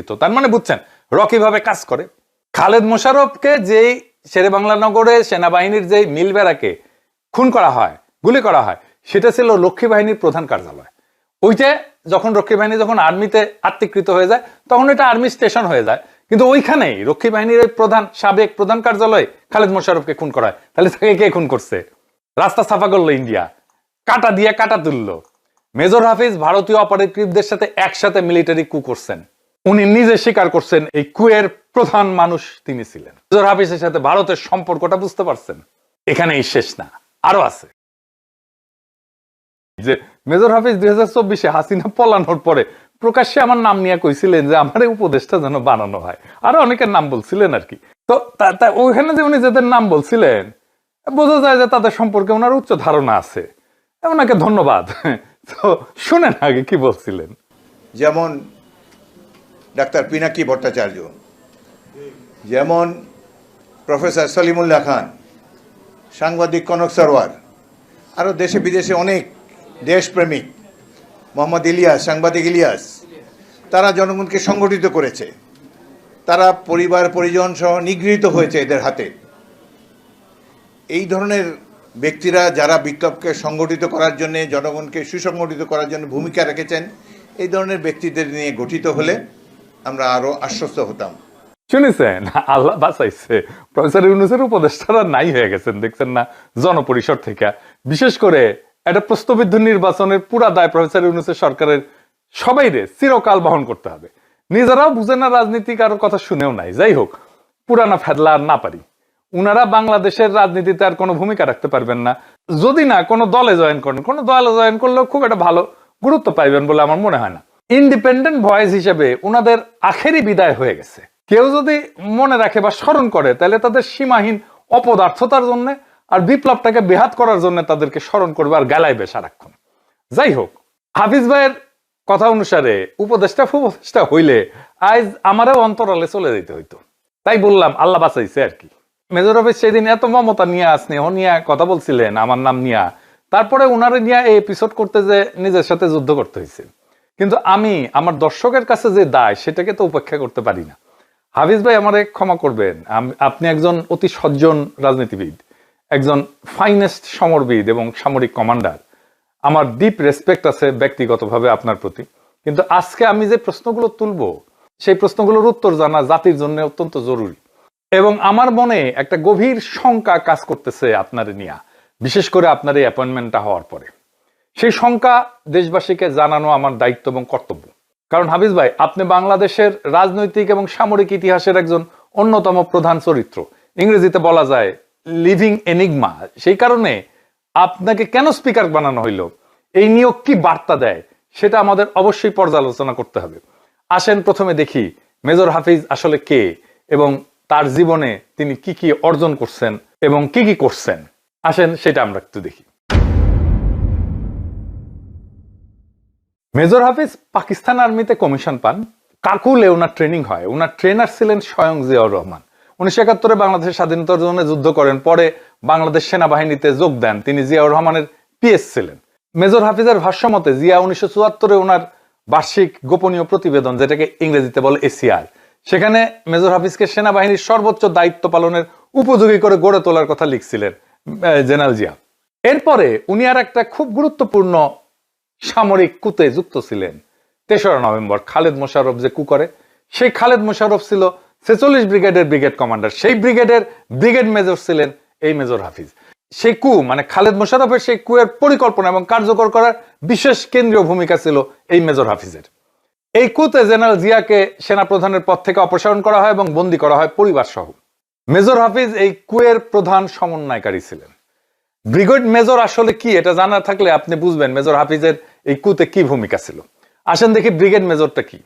পরিচিত। তার মানে বুঝছেন রকি ভাবে কাজ করে। খালেদ মোশাররফকে যেই শেরে বাংলা নগরে সেনাবাহিনীর যেই মিল বেড়াকে খুন করা হয়, গুলি করা হয়, সেটা ছিল রক্ষী বাহিনীর প্রধান কার্যালয়। ওইটা যখন রক্ষী বাহিনী যখন আর্মিতে আত্মীকৃত হয়ে যায় তখন এটা আর্মি স্টেশন হয়ে যায়, কিন্তু ওইখানেই রক্ষী বাহিনীর সাবেক প্রধান কার্যালয়ে খালেদ মোশাররফকে খুন করা হয়। তাহলে তাকে কে খুন করছে? রাস্তা সাফা করলো ইন্ডিয়া, কাটা দিয়ে কাটা তুললো। মেজর হাফিজ ভারতীয় অপারেটিভদের সাথে একসাথে মিলিটারি কু করছেন। উনি নিজে স্বীকার করছেন এই কুয়ের প্রধান মানুষ তিনি ছিলেন। মেজর হাফিজের সাথে ভারতের সম্পর্কটা বুঝতে পারছেন? এখানেই শেষ না, আরো আছে। যে মেজর হাফিজ 2024-এ হাসিনা পলানোর পরে প্রকাশ্যে আমার নাম নিয়ে কইছিলেন যে আমার এই উপদেশটা যেন বানানো হয়, আরো অনেকের নাম বলছিলেন আর কি। তো ওইখানে যে উনি যাদের নাম বলছিলেন বোঝা যায় যে তাদের সম্পর্কে ওনার উচ্চ ধারণা আছে। ওনাকে ধন্যবাদ। তো শুনেন আগে কি বলছিলেন। যেমন ডাক্তার পিনাকি ভট্টাচার্য, যেমন প্রফেসর সলিমুল্লাহ খান, সাংবাদিক কনক সরওয়ার, আরও দেশে বিদেশে অনেক দেশপ্রেমিক, মোহাম্মদ ইলিয়াস, সাংবাদিক ইলিয়াস, তারা জনগণকে সংগঠিত করেছে। তারা পরিবার পরিজন সহ নিগৃহীত হয়েছে এদের হাতে। এই ধরনের ব্যক্তিরা যারা বিপ্লবকে সংগঠিত করার জন্য, জনগণকে সুসংগঠিত করার জন্য ভূমিকা রেখেছেন, এই ধরনের ব্যক্তিদের নিয়ে গঠিত হলে আমরা আরো আশ্বস্ত হতাম। শুনেছেন, আল্লাহ বাঁচাইছে, প্রফেসর ইউনূসের উপদেষ্টারা নাই হয়ে গেছেন, দেখছেন না জনপরিষদ থেকে। বিশেষ করে একটা প্রস্তাবিত নির্বাচনের পুরা দায় প্রফেসর ইউনূসের সরকারের সবাইরে চিরকাল বহন করতে হবে। নিজেরাও বুঝে না রাজনীতি, কারোর কথা শুনেও নাই। যাই হোক, পুরানা ফেদলা আর না পারি, উনারা বাংলাদেশের রাজনীতিতে আর কোনো ভূমিকা রাখতে পারবেন না যদি না কোনো দলে জয়েন করেন। কোনো দলে জয়েন করলেও খুব একটা ভালো গুরুত্ব পাইবেন বলে আমার মনে হয় না। ইন্ডিপেন্ডেন্ট ভয়েস হিসেবে উনাদের আখেরি বিদায় হয়ে গেছে। কেউ যদি মনে রাখে বা স্মরণ করে তাহলে তাদের সীমাহীন অপদার্থতার জন্য আর বিপ্লবটাকে বেহাত করার জন্য তাদেরকে স্মরণ করবে আর গালাইবে সারাক্ষণ। যাই হোক, হাফিজ ভাইয়ের কথা অনুসারে উপদেষ্টা ফুপদেষ্টা হইলে আজ আমারও অন্তরালে চলে যেতে হইতো। তাই বললাম, আল্লাহ বাঁচাইছে আর কি। মেজর হাফিজ সেদিন এত মমতা নিয়ে, স্নেহ নিয়ে কথা বলছিলেন আমার নাম নিয়ে, তারপরে উনারে নিয়ে এই এপিসোড করতে যে নিজের সাথে যুদ্ধ করতে হয়েছে। কিন্তু আমি আমার দর্শকের কাছে যে দায় সেটাকে তো উপেক্ষা করতে পারি না। হাফিজ ভাই আমারে ক্ষমা করবেন, আপনি একজন অতি সজ্জন রাজনীতিবিদ, একজন ফাইনেস্ট সমরবিদ এবং সামরিক কমান্ডার। আমার ডিপ রেসপেক্ট আছে ব্যক্তিগতভাবে আপনার প্রতি। কিন্তু আজকে আমি যে প্রশ্নগুলো তুলব সেই প্রশ্নগুলোর উত্তর জানা জাতির জন্য অত্যন্ত জরুরি। এবং আমার মনে একটা গভীর শঙ্কা কাজ করতেছে আপনার নিয়ে, বিশেষ করে আপনার এই অ্যাপয়েন্টমেন্টটা হওয়ার পরে। সেই শঙ্কা দেশবাসীকে জানানো আমার দায়িত্ব এবং কর্তব্য। কারণ হাফিজ ভাই, আপনি বাংলাদেশের রাজনৈতিক এবং সামরিক ইতিহাসের একজন অন্যতম প্রধান চরিত্র, ইংরেজিতে বলা যায় লিভিং এনিগমা। সেই কারণে আপনাকে কেন স্পিকার বানানো হইল, এই নিয়োগ কি বার্তা দেয়, সেটা আমাদের অবশ্যই পর্যালোচনা করতে হবে। আসেন প্রথমে দেখি মেজর হাফিজ আসলে কে এবং তার জীবনে তিনি কি কি অর্জন করছেন এবং কি কি করছেন। আসেন সেটা আমরা একটু দেখি। মেজর হাফিজ পাকিস্তান আর্মিতে কমিশন পান। কাকুলে ওনার ট্রেনিং হয়। ওনার ট্রেনার ছিলেন স্বয়ং জিয়াউর রহমান। 1971-এ বাংলাদেশের স্বাধীনতার জন্য যুদ্ধ করেন, পরে বাংলাদেশ সেনাবাহিনীতে যোগ দেন। তিনি জিয়াউর রহমানের পিএস ছিলেন। মেজর হাফিজের ভাষ্যমতে জিয়া 1974-এ ওনার বার্ষিক গোপনীয় প্রতিবেদন, যেটাকে ইংরেজিতে বলে এসিআর, সেখানে মেজর হাফিজকে সেনাবাহিনীর সর্বোচ্চ দায়িত্ব পালনের উপযোগী করে গড়ে তোলার কথা লিখছিলেন জেনারেল জিয়া। এরপরে উনি আর একটা খুব গুরুত্বপূর্ণ সামরিক কুতে যুক্ত ছিলেন। 3রা নভেম্বর খালেদ মোশাররফ যে কু করে, সেই খালেদ মোশাররফ ছিল 46 ব্রিগেডের ব্রিগেড কমান্ডার। সেই ব্রিগেডের ব্রিগেড মেজর ছিলেন এই মেজর হাফিজ। সেই কু মানে খালেদ মোশাররফের সেই কুয়ের পরিকল্পনা এবং কার্যকর করার বিশেষ কেন্দ্রীয় ভূমিকা ছিল এই মেজর হাফিজের। এই কুতে জেনারেল জিয়াকে সেনাপ্রধানের পদ থেকে অপসারণ করা হয় এবং বন্দী করা হয় পরিবার সহ। মেজর হাফিজ এই কুয়ের প্রধান সমন্বয়কারী ছিলেন। ব্রিগেড মেজর আসলে কি, এটা জানা থাকলে আপনি বুঝবেন মেজর হাফিজের এই কুতে কি ভূমিকা ছিল। আসেন দেখি ব্রিগেড মেজরটা কি।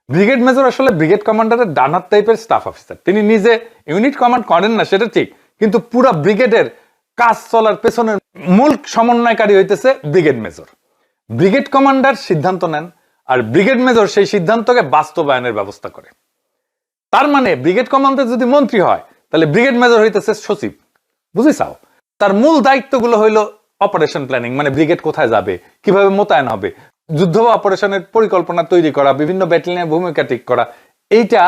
ব্রিগেড মেজর আসলে ব্রিগেড কমান্ডারের ডানহাত টাইপের স্টাফ অফিসার। তিনি নিজে ইউনিট কমান্ড করেন না, সেটা ঠিক, কিন্তু পুরা ব্রিগেডের কাজ চলার পেছনের মূল সমন্বয়কারী হইতেছে ব্রিগেড মেজর। ব্রিগেড কমান্ডার সিদ্ধান্ত নেন আর ব্রিগেড মেজর সেই সিদ্ধান্তকে বাস্তবায়নের ব্যবস্থা করে। তার মানে ব্রিগেড কমান্ডার যদি মন্ত্রী হয় তাহলে ব্রিগেড মেজর হইতেছে সচিব, বুঝিছাও। তার মূল দায়িত্বগুলো হইল অপারেশন প্ল্যানিং, মানে ব্রিগেড কোথায় যাবে, কিভাবে মোতায়েন হবে, যুদ্ধ বা অপারেশনের পরিকল্পনা তৈরি করা, বিভিন্ন ব্যাটালিয়নের ভূমিকা ঠিক করা, এইটা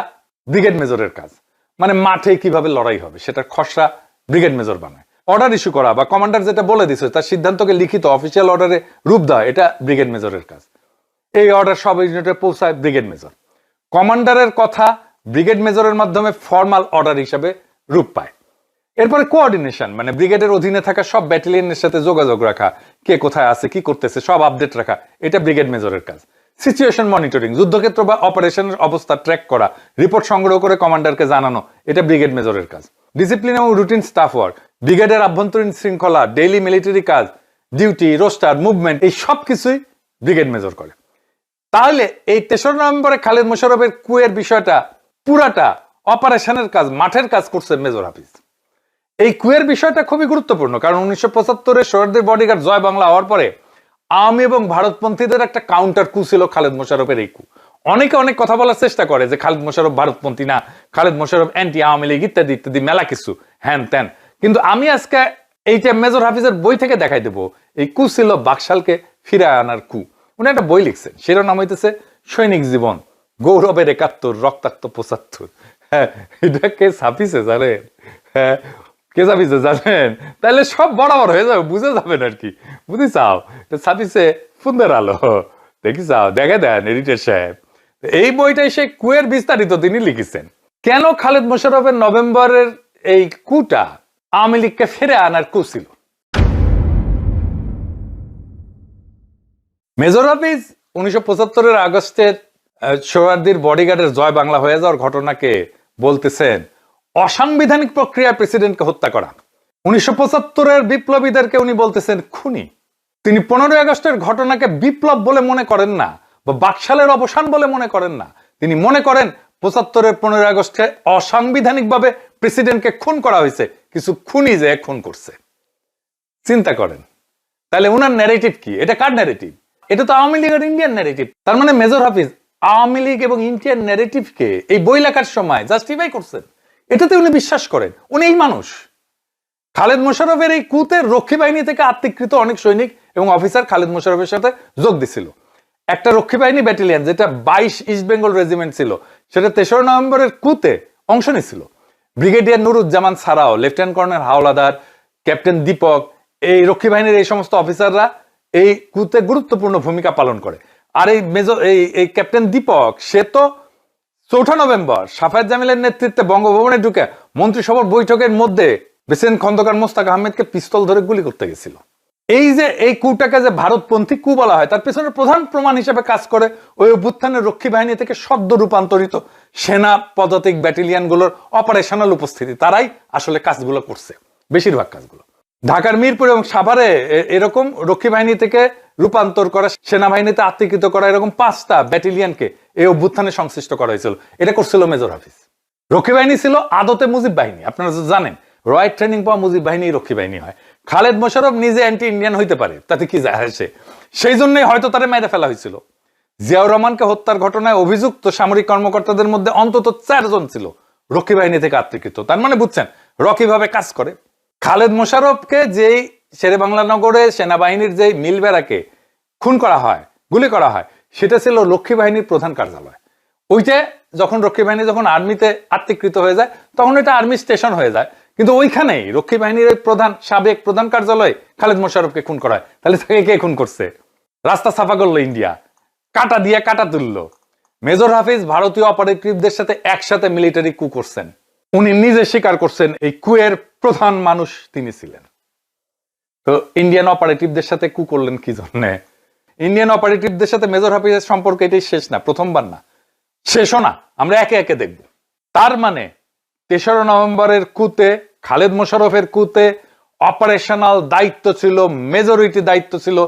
ব্রিগেড মেজরের কাজ। মানে মাঠে কিভাবে লড়াই হবে সেটার খসড়া ব্রিগেড মেজর বানায়। অর্ডার ইস্যু করা বা কমান্ডার যেটা বলে দিছে তার সিদ্ধান্তকে লিখিত অফিসিয়াল অর্ডারে রূপ দেওয়া, এটা ব্রিগেড মেজরের কাজ। এই অর্ডার সব ইউনিটে পৌঁছায় ব্রিগেড মেজর। কমান্ডারের কথা ব্রিগেড মেজরের মাধ্যমে ফর্মাল অর্ডার হিসাবে রূপ পায়। এরপরে কোঅর্ডিনেশন, মানে ব্রিগেডের অধীনে থাকা সব ব্যাটালিয়নের সাথে যোগাযোগ রাখা, কে কোথায় আছে কি করতেছে সব আপডেট রাখা, এটা ব্রিগেড মেজরের কাজ। সিচুয়েশন মনিটরিং, যুদ্ধক্ষেত্র বা অপারেশনের অবস্থা ট্র্যাক করা, রিপোর্ট সংগ্রহ করে কমান্ডারকে জানানো, এটা ব্রিগেড মেজরের কাজ। ডিসিপ্লিন এবং রুটিন স্টাফ ওয়ার্ক, ব্রিগেডের আভ্যন্তরীণ শৃঙ্খলা, ডেইলি মিলিটারি কাজ, ডিউটি, রোস্টার, মুভমেন্ট, এই সব কিছুই ব্রিগেড মেজর করে। তাহলে এই ৩রা নভেম্বরে খালেদ মোশাররফের কুয়ের বিষয়টা পুরাটা অপারেশনের কাজ, মাঠের কাজ করছে মেজর হাফিজ। এই কুয়ের বিষয়টা খুবই গুরুত্বপূর্ণ, কারণ ১৯৭৫-এ সোহরাওয়ার্দীর বডিগার্ড জয় বাংলা হওয়ার পরে আওয়ামী এবং ভারতপন্থীদের একটা কাউন্টার কু ছিল খালেদ মোশাররফের এই কু। অনেকে অনেক কথা বলার চেষ্টা করে যে খালেদ মোশাররফ ভারতপন্থী না, খালেদ মোশাররফ অ্যান্টি আওয়ামী লীগ ইত্যাদি ইত্যাদি মেলা কিছু হ্যান ত্যান। কিন্তু আমি আজকে এইটা মেজর হাফিজের বই থেকে দেখাই দেবো, এই কু ছিল বাকশালকে ফিরে আনার কু। উনি একটা বই লিখছেন, সেটার নাম হইতেছে সৈনিক জীবন, গৌরবের ৭১, রক্তাক্ত ৭৫। হ্যাঁ, এটা কে ছাপিছে জানেন? হ্যাঁ, কে ছাপিছে জানেন? তাহলে সব বরাবর হয়ে যাবে, বুঝে যাবেন আর কি। বুঝি চাও ছাপিছে ফুন্দের আলো, দেখি চাও দেখে দেন এডিটর সাহেব। এই বইটাই সে কুয়ের বিস্তারিত তিনি লিখেছেন। কেন খালেদ মোশাররফের নভেম্বরের এই কুটা আওয়ামী লীগকে ফিরে আনার কু ছিল। মেজর হাফিজ ১৯৭৫-এর আগস্টের সোহরাওয়ার্দীর বডিগার্ডের জয় বাংলা হয়ে যাওয়ার ঘটনাকে বলতেছেন অসাংবিধানিক প্রক্রিয়ায় প্রেসিডেন্টকে হত্যা করা। ১৯৭৫-এর বিপ্লবীদেরকে উনি বলতেছেন খুনি। তিনি ১৫ই আগস্টের ঘটনাকে বিপ্লব বলে মনে করেন না, বা বাকশালের অবসান বলে মনে করেন না। তিনি মনে করেন ৭৫-এর ১৫ই আগস্টে অসাংবিধানিকভাবে প্রেসিডেন্টকে খুন করা হয়েছে, কিছু খুনি যে খুন করছে। চিন্তা করেন তাহলে উনার ন্যারেটিভ কি? এটা কার ন্যারেটিভ? এটা তো আওয়ামী লীগের ইন্ডিয়ান ন্যারেটিভ। তার মানে মেজর হাফিজ আওয়ামী লীগ এবং ইন্ডিয়ান ন্যারেটিভকে এই বই লেখার সময় জাস্টিফাই করছেন। এটাতে উনি বিশ্বাস করেন, উনি এই মানুষ। খালেদ মোশাররফের এই কুতে রক্ষী বাহিনী থেকে আত্মীকৃত অনেক সৈনিক এবং অফিসার খালেদ মোশাররফের সাথে যোগ দিছিল। একটা রক্ষী বাহিনী ব্যাটালিয়ন যেটা ২২ ইস্ট বেঙ্গল রেজিমেন্ট ছিল, সেটা ৩রা নভেম্বরের কুতে অংশ নিছিল। ব্রিগেডিয়ার নুরুজ্জামান ছাড়াও lieutenant colonel Howlader, captain Dipak, এই রক্ষী বাহিনীর এই সমস্ত অফিসাররা এই কুতে গুরুত্বপূর্ণ ভূমিকা পালন করে। আর এই মেজর এই ক্যাপ্টেন দীপক, সে তো ৪ঠা নভেম্বর সাফায়েত জামিলের নেতৃত্বে বঙ্গভবনে ঢুকে মন্ত্রিসভার বৈঠকের মধ্যে প্রেসিডেন্ট খন্দকার মোস্তাক আহমেদকে পিস্তল ধরে গুলি করতে গেছিল। এই যে এই কুটাকে যে ভারতপন্থী কু বলা হয়, তার পেছনে প্রধান প্রমাণ হিসেবে কাজ করে ওই অভ্যুত্থানের রক্ষী বাহিনী থেকে সদ্য রূপান্তরিত সেনা পদাতিক ব্যাটালিয়নগুলোর অপারেশনাল উপস্থিতি। তারাই আসলে কাজগুলো করছে, বেশিরভাগ কাজগুলো। ঢাকার মিরপুর এবং সাভারে এরকম রক্ষী বাহিনী থেকে রূপান্তর করা, সেনাবাহিনীতে আত্মীকৃত করা এরকম ৫টা ব্যাটালিয়নকে এই অভ্যুত্থানে সংশ্লিষ্ট করা হয়েছিল। এটা করছিল মেজর হাফিজ। রক্ষী বাহিনী ছিল আদতে মুজিব বাহিনী, আপনারা জানেন রয়্যাল ট্রেনিং পাওয়া মুজিব বাহিনী রক্ষী বাহিনী হয়। খালেদ মোশাররফ নিজে অ্যান্টি ইন্ডিয়ান হইতে পারে, তাতে কি যায় আসে? সেই জন্যই হয়তো তারে মেরে ফেলা হয়েছিল। জিয়াউর রহমানকে হত্যার ঘটনায় অভিযুক্ত সামরিক কর্মকর্তাদের মধ্যে অন্তত ৪ জন ছিল রক্ষী বাহিনী থেকে আত্মীকৃত। তার মানে বুঝছেন রকি ভাবে কাজ করে। খালেদ মোশাররফকে যেই শেরেবাংলা নগরে সেনাবাহিনীর যে মিলবেড়াকে খুন করা হয়, গুলি করা হয়, সেটা ছিল রক্ষী বাহিনীর প্রধান কার্যালয়। ওইটা যখন রক্ষী বাহিনী যখন আর্মিতে আত্মীকৃত হয়ে যায়, তখন এটা আর্মি স্টেশন হয়ে যায়। কিন্তু ওইখানেই রক্ষী বাহিনীর প্রধান, সাবেক প্রধান কার্যালয়ে খালেদ মোশাররফকে খুন করা হয়। তাহলে তাকে কে খুন করছে? রাস্তা সাফা করলো ইন্ডিয়া, কাটা দিয়ে কাটা তুললো। মেজর হাফিজ ভারতীয় অপারেটিভদের সাথে একসাথে মিলিটারি কু করছেন। উনি নিজে স্বীকার করছেন এই কুয়ের প্রধান মানুষ তিনি ছিলেন। তো ইন্ডিয়ান অপারেটিভদের সাথে কু করলেন কি জন্য? ইন্ডিয়ান অপারেটিভদের সাথে মেজর হাফিজের সম্পর্ক এটাই শেষ না, প্রথমবার না, শেষও না, আমরা একে একে দেখব। তার মানে ৩রা নভেম্বরের কুতে, খালেদ মোশাররফের কুতে অপারেশনাল দায়িত্ব ছিল, মেজরিটি দায়িত্ব ছিল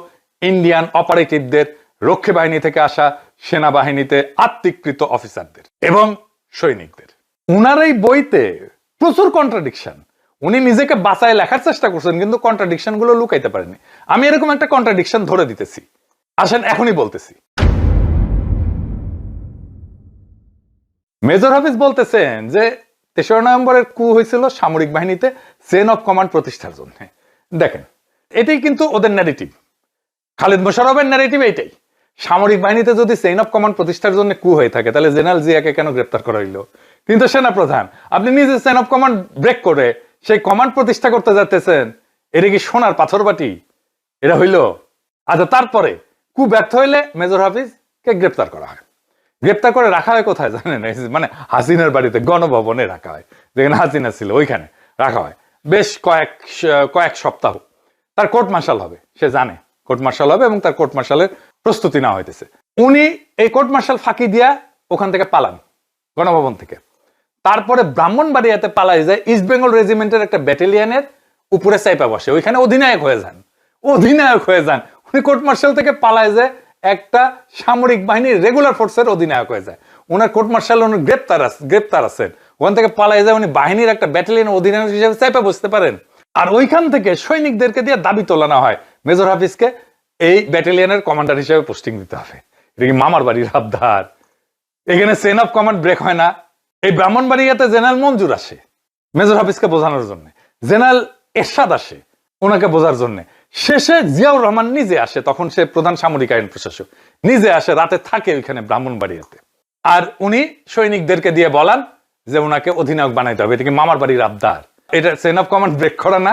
ইন্ডিয়ান অপারেটিভদের, রক্ষী বাহিনী থেকে আসা সেনাবাহিনীতে আত্মীকৃত অফিসারদের এবং সৈনিকদের। উনার এই বইতে প্রচুর কন্ট্রাডিকশন, উনি নিজেকে বাঁচায় লেখার চেষ্টা করছেন, কিন্তু কন্ট্রাডিকশন গুলো লুকাইতে পারেনি। আমি এরকম একটা কন্ট্রাডিকশন ধরে দিতেছি, আসেন এখনই বলতেছি। মেজর হাফিজ বলতেছেন যে ৩রা নভেম্বরের কু হয়েছিল সামরিক বাহিনীতে চেইন অফ কমান্ড প্রতিষ্ঠার জন্য। দেখেন, এটাই কিন্তু ওদের ন্যারেটিভ, খালেদ মোশাররফের ন্যারেটিভ এইটাই। সামরিক বাহিনীতে যদি চেইন অফ কমান্ড প্রতিষ্ঠার জন্য কু হয়ে থাকে তাহলে জেনারেল জিয়াকে কেন গ্রেপ্তার করা হইলো? কিন্তু সেনা প্রধান, আপনি নিজে চেইন অফ কমান্ড ব্রেক করে সেই কমান্ড প্রতিষ্ঠা করতে যাচ্ছেন, এটা কি সোনার পাথর বাটি? এটা হইল? আচ্ছা, তারপরে কু ব্যর্থ হইলে মেজর হাফিজকে গ্রেপ্তার করা হয়। গ্রেপ্তার করে রাখা হয় কোথায় জানেন? মানে হাসিনার বাড়িতে, গণভবনে রাখা হয়, যেখানে হাসিনা ছিল ওইখানে রাখা হয় বেশ কয়েক সপ্তাহ। তার কোর্ট মার্শাল হবে, সে জানে কোর্ট মার্শাল হবে এবং তার কোর্ট মার্শালের প্রস্তুতি নেওয়া হইতেছে। উনি এই কোর্ট মার্শাল ফাঁকি দিয়া ওখান থেকে পালান, গণভবন থেকে। তারপরে ব্রাহ্মণবাড়িয়াতে পালাই যায়, ইস্ট বেঙ্গল রেজিমেন্টের একটা ব্যাটালিয়নের উপরে চাইপা বসে, ওইখানে অধিনায়ক হয়ে যান। উনি কোর্ট মার্শাল থেকে পালায় যায় একটা সামরিক বাহিনীর রেগুলার ফোর্সের অধিনায়ক হয়ে যায়। ওনার কোর্ট মার্শাল উনি গ্রেপ্তার আছেন, ওখান থেকে পালায় যায়, উনি বাহিনীর একটা ব্যাটালিয়নের অধিনায়ক হিসেবে চাইপা বসতে পারেন। আর ওইখান থেকে সৈনিকদেরকে দিয়ে দাবি তোলানো হয় মেজর হাফিজকে এই ব্যাটালিয়নের কমান্ডার হিসেবে পোস্টিং দিতে হবে। এটা কি মামার বাড়ির আবদার? এখানে চেইন অফ কমান্ড ব্রেক হয় না। এই ব্রাহ্মণবাড়িয়াতে জেনারেল মঞ্জুর আসে মেজর হাফিজকে বোঝানোর জন্য, জেনারেল এরশাদ আসে ওনাকে বোঝার জন্য, শেষে জিয়াউর রহমান নিজে আসে, তখন সে প্রধান সামরিক আইন প্রশাসক, নিজে আসে, রাতে থাকে ওইখানে ব্রাহ্মণবাড়িয়াতে। আর উনি সৈনিকদেরকে দিয়ে বলান যে ওনাকে অধিনায়ক বানাইতে হবে। এটা কি মামার বাড়ির আবদার? এটা চেইন অফ কমান্ড ব্রেক করা না?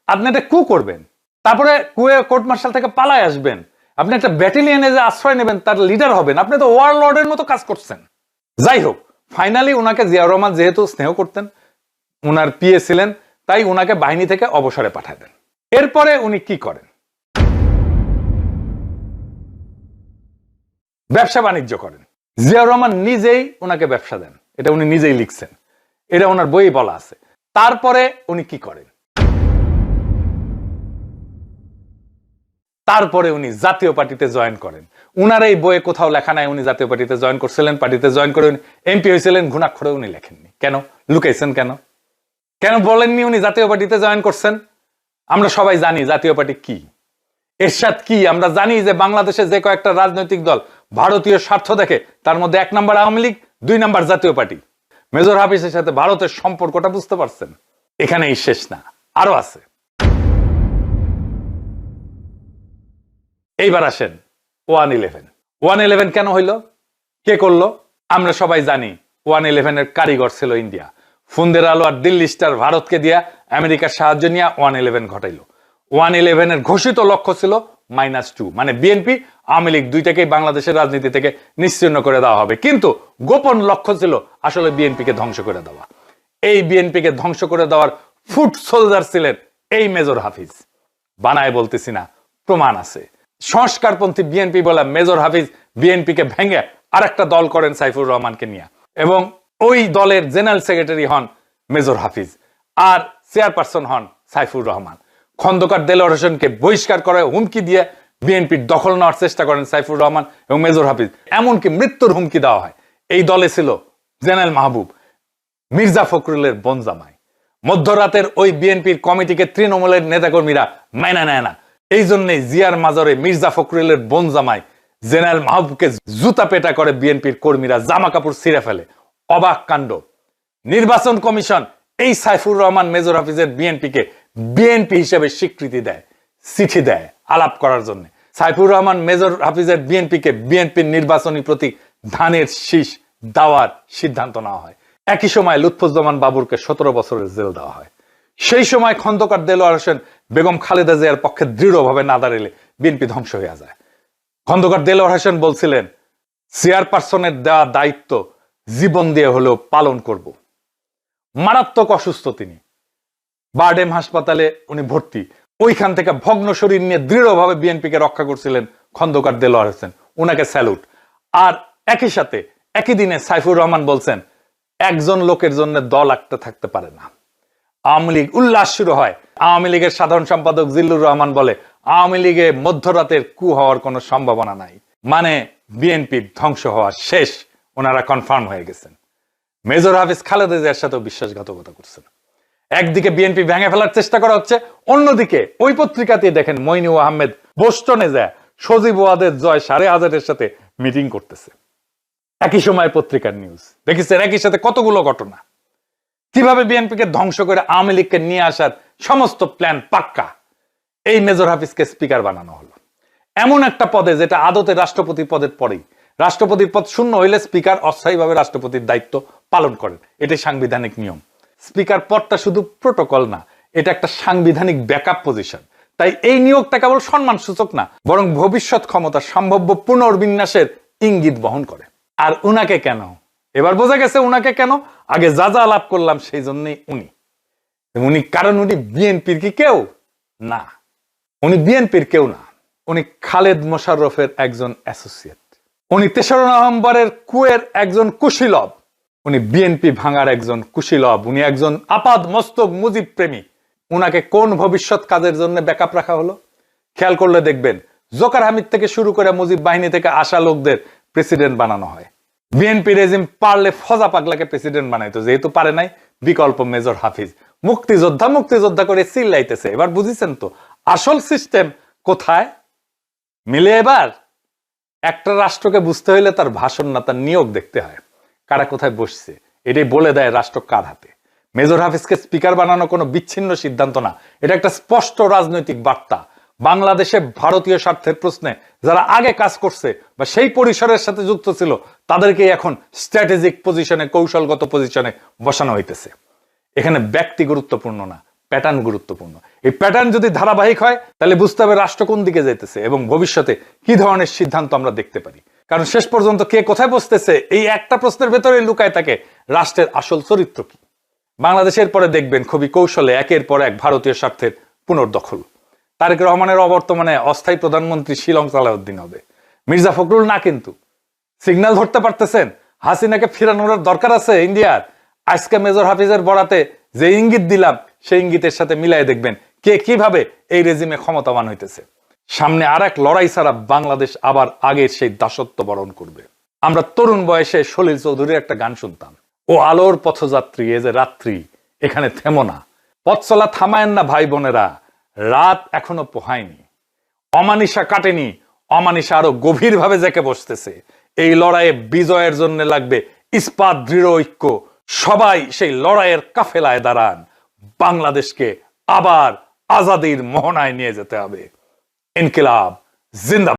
আপনি এটা কু করবেন, তারপরে কুয়ে কোর্ট মার্শাল থেকে পালায় আসবেন, আপনি একটা ব্যাটালিয়নে যে আশ্রয় নেবেন, তার লিডার হবেন, আপনি তো ওয়ারলর্ডের মতো কাজ করছেন। যাই হোক, ফাইনালি ওনাকে জিয়াউর রহমান যেহেতু স্নেহ করতেন, ওনার পিএ ছিলেন, তাই ওনাকে বাহিনী থেকে অবসরে পাঠায় দেন। এরপরে উনি কি করেন? ব্যবসা বাণিজ্য করেন। জিয়াউর রহমান নিজেই ওনাকে ব্যবসা দেন, এটা উনি নিজেই লিখছেন, এটা ওনার বই বলা আছে। তারপরে উনি কি করেন? তারপরে উনি জাতীয় পার্টিতে জয়েন করেন। উনার এই বইয়ে কোথাও লেখা নাই উনি জাতীয় পার্টিতে জয়েন করছিলেন। পার্টিতে জয়েন করে এমপি হয়েছিলেন, ঘুণাক্ষরে উনি লেখেননি। কেন লুকাইছেন? কেন বলেননি উনি জাতীয় পার্টিতে জয়েন করছেন? আমরা সবাই জানি জাতীয় পার্টি কি, এরশাদ কি। আমরা জানি যে বাংলাদেশে যে কয়েকটা রাজনৈতিক দল ভারতীয় স্বার্থ দেখে, তার মধ্যে 1 নম্বর আওয়ামী লীগ, 2 নম্বর জাতীয় পার্টি। মেজর হাফিজের সাথে ভারতের সম্পর্কটা বুঝতে পারছেন? এখানেই শেষ না, আরো আছে। এইবার আসেন 111 কেন হইল, কে করলো? আমরা সবাই জানি 111 এর কারিগর ছিল ইন্ডিয়া। ফুন্দের আলো আর দিল্লি স্টার ভারতকে দিয়া আমেরিকার সাহায্য নিয়ে 111 ঘটাইল। 111 এর ঘোষিত লক্ষ্য ছিল -2, মানে বিএনপি আওয়ামী লীগ দুইটাকেই বাংলাদেশের রাজনীতি থেকে নিশ্চিহ্ন করে দেওয়া হবে। কিন্তু গোপন লক্ষ্য ছিল আসলে বিএনপিকে ধ্বংস করে দেওয়া। এই বিএনপিকে ধ্বংস করে দেওয়ার ফুট সোলজার ছিলেন এই মেজর হাফিজ। বানায় বলতেছি না, প্রমাণ আছে। সংস্কারপন্থী বিএনপি বলা মেজর হাফিজ বিএনপিকে ভেঙে আরেকটা দল করেন সাইফুর রহমানকে নিয়ে, এবং ওই দলের জেনারেল সেক্রেটারি হন মেজর হাফিজ, আর চেয়ারপারসন হন সাইফুর রহমান। খন্দকার দেলোয়ার হোসেনকে বহিষ্কার করে হুমকি দিয়ে বিএনপির দখল নেওয়ার চেষ্টা করেন সাইফুর রহমান এবং মেজর হাফিজ, এমনকি মৃত্যুর হুমকি দেওয়া হয়। এই দলে ছিল জেনারেল মাহবুব, মির্জা ফখরুলের বনজামাই। মধ্যরাতের ওই বিএনপির কমিটিকে তৃণমূলের নেতাকর্মীরা মাইনা নেয় না। এই জন্যই জিয়ার মাজারে মির্জা ফখরুলের বনজামাই জেনারেল মাহবুবকে জুতা পেটা করে বিএনপির কর্মীরা জামা কাপড় ছিঁড়ে ফেলে। অবাক কাণ্ড। নির্বাচন কমিশন এই সাইফুর রহমান মেজর হাফিজের বিএনপিকে বিএনপি হিসেবে স্বীকৃতি দেয়, চিঠি দেয় আলাপ করার জন্য। সাইফুর রহমান মেজর হাফিজের বিএনপিকে বিএনপির নির্বাচনী প্রতীক ধানের শীষ দেওয়ার সিদ্ধান্ত নেওয়া হয়। একই সময় লুৎফুজ্জামান বাবুরকে 17 বছরের জেল দেওয়া হয়। সেই সময় খন্দকার দেলোয়ার হোসেন বেগম খালেদা জিয়ার পক্ষে দৃঢ়ভাবে না দাঁড়ালে বিএনপি ধ্বংস হয়ে যায়। খন্দকার দেলোয়ার হোসেন বলছিলেন, চেয়ারপারসনের দেওয়া দায়িত্ব জীবন দিয়ে হলেও পালন করব। মারাত্মক অসুস্থ তিনি, বারডেম হাসপাতালে উনি ভর্তি। ওইখান থেকে ভগ্ন শরীর নিয়ে দৃঢ়ভাবে বিএনপিকে রক্ষা করছিলেন খন্দকার দেলোয়ার হোসেন, ওনাকে স্যালুট। আর একই সাথে একই দিনে সাইফুর রহমান বলছেন, একজন লোকের জন্য দল একটা থাকতে পারে না। আওয়ামী লীগ উল্লাস শুরু হয়। আওয়ামী লীগের সাধারণ সম্পাদক জিল্লুর রহমান বলে, আওয়ামী লীগে মধ্যরাতের কু হওয়ার কোনো সম্ভাবনা নাই, মানে বিএনপির ধ্বংস হওয়া শেষ, ওনারা কনফার্ম হয়ে গেছেন। মেজর হাফিজ খালেদা জিয়ার সাথেও বিশ্বাসঘাতকতা করছেন। একদিকে বিএনপি ভেঙে ফেলার চেষ্টা করা হচ্ছে, অন্যদিকে ওই পত্রিকাতে দেখেন মইনু আহমেদ বোস্টনে যায় সজীব ওয়াদের জয় 5,500-এর সাথে মিটিং করতেছে। একই সময় পত্রিকার নিউজ দেখেছেন, একই সাথে কতগুলো ঘটনা, কিভাবে বিএনপিকে ধ্বংস করে আওয়ামী লীগকে নিয়ে আসার সমস্ত প্ল্যান পাক্কা। এই মেজর হাফিজকে স্পিকার বানানো হলো। এমন একটা পদে যেটা আদতে রাষ্ট্রপতি পদের পরেই। রাষ্ট্রপতির পদ শূন্য হইলে স্পিকার অস্থায়ীভাবে রাষ্ট্রপতির দায়িত্ব পালন করেন, এটাই সাংবিধানিক নিয়ম। স্পিকার পদটা শুধু প্রোটোকল না, এটা একটা সাংবিধানিক ব্যাকআপ পজিশন। তাই এই নিয়োগটা কেবল সম্মান সূচক না, বরং ভবিষ্যৎ ক্ষমতা সম্ভাব্য পুনর্বিন্যাসের ইঙ্গিত বহন করে। আর উনাকে কেন, এবার বোঝা গেছে উনাকে কেন। আগে যা যা আলাপ করলাম সেই জন্যই উনি কারণ উনি বিএনপির কি কেউ না, উনি বিএনপির কেউ না, উনি খালেদ মোশাররফের একজন অ্যাসোসিয়েট, উনি ৩রা নভেম্বরের কুয়ের একজন কুশীলব, উনি বিএনপি ভাঙার একজন কুশীলব, উনি একজন আপাদ মস্তক মুজিব প্রেমী। উনাকে কোন ভবিষ্যৎ কাজের জন্য ব্যাকআপ রাখা হলো? খেয়াল করলে দেখবেন জোকার হামিদ থেকে শুরু করে মুজিব বাহিনী থেকে আসা লোকদের প্রেসিডেন্ট বানানো হয়। বিএনপি রেজিম পারলে ফজা পাগলাকে প্রেসিডেন্ট বানাইতো, যেহেতু পারে নাই বিকল্প মেজর হাফিজ। মুক্তিযোদ্ধা করে চিল্লাইতেছে। এবার বুঝিছেন তো আসল সিস্টেম কোথায়? মিলে এবার একটা রাষ্ট্রকে বুঝতে হইলে তার ভাষণ না, তার নিয়োগ দেখতে হয়, কারা কোথায় বসছে। এটাই বলে দেয় রাষ্ট্র কার হাতে। মেজর হাফিজকে স্পিকার বানানো কোনো বিচ্ছিন্ন সিদ্ধান্ত না, এটা একটা স্পষ্ট রাজনৈতিক বার্তা। বাংলাদেশে ভারতীয় স্বার্থের প্রশ্নে যারা আগে কাজ করছে বা সেই পরিসরের সাথে যুক্ত ছিল, তাদেরকে এখন স্ট্র্যাটেজিক পজিশনে, কৌশলগত পজিশনে বসানো হইতেছে। এখানে ব্যক্তি গুরুত্বপূর্ণ না, প্যাটার্ন গুরুত্বপূর্ণ। এই প্যাটার্ন যদি ধারাবাহিক হয় তাহলে বুঝতে হবে রাষ্ট্র কোন দিকে যাইতেছে এবং ভবিষ্যতে কি ধরনের সিদ্ধান্ত আমরা দেখতে পারি। কারণ শেষ পর্যন্ত কে কোথায় বসতেছে এই একটা প্রশ্নের ভেতরে লুকায় থাকে রাষ্ট্রের আসল চরিত্র কি। বাংলাদেশের পরে দেখবেন খুবই কৌশলে একের পর এক ভারতীয় স্বার্থের পুনর্দখল। তারেক রহমানের অবর্তমানে অস্থায়ী প্রধানমন্ত্রী শিলং সালাউদ্দিন হবে, মির্জা ফখরুল না। কিন্তু সিগন্যাল ধরতে পারতেছেন হাসিনাকে ফিরানোর দরকার আছে ইন্ডিয়ার। আজকে মেজর হাফিজের বরাতে যে ইঙ্গিত দিলাম সেই ইঙ্গিতের সাথে মিলাই দেখবেন কে কিভাবে এই রেজিমে ক্ষমতাবান হইতেছে। সামনে আর এক লড়াই ছাড়া বাংলাদেশ আবার আগের সেই দাসত্ব বরণ করবে। আমরা তরুণ বয়সে সলিল চৌধুরীর একটা গান শুনতাম, ও আলোর পথযাত্রী এ যে রাত্রি এখানে থেমো না, পথ চলা থামায়েন না ভাই বোনেরা, রাত এখনো পোহায়নি, অমানিসা কাটেনি, অমানিসা আরো গভীর ভাবে জেকে বসতেছে। এই লড়াইয়ে বিজয়ের জন্য লাগবে ইস্পাত দৃঢ় ঐক্য। সবাই সেই লড়াইয়ের কাফেলায় দাঁড়ান, বাংলাদেশকে আবার আজাদির মোহনায় নিয়ে যেতে হবে। ইনকিলাব জিন্দাবাদ।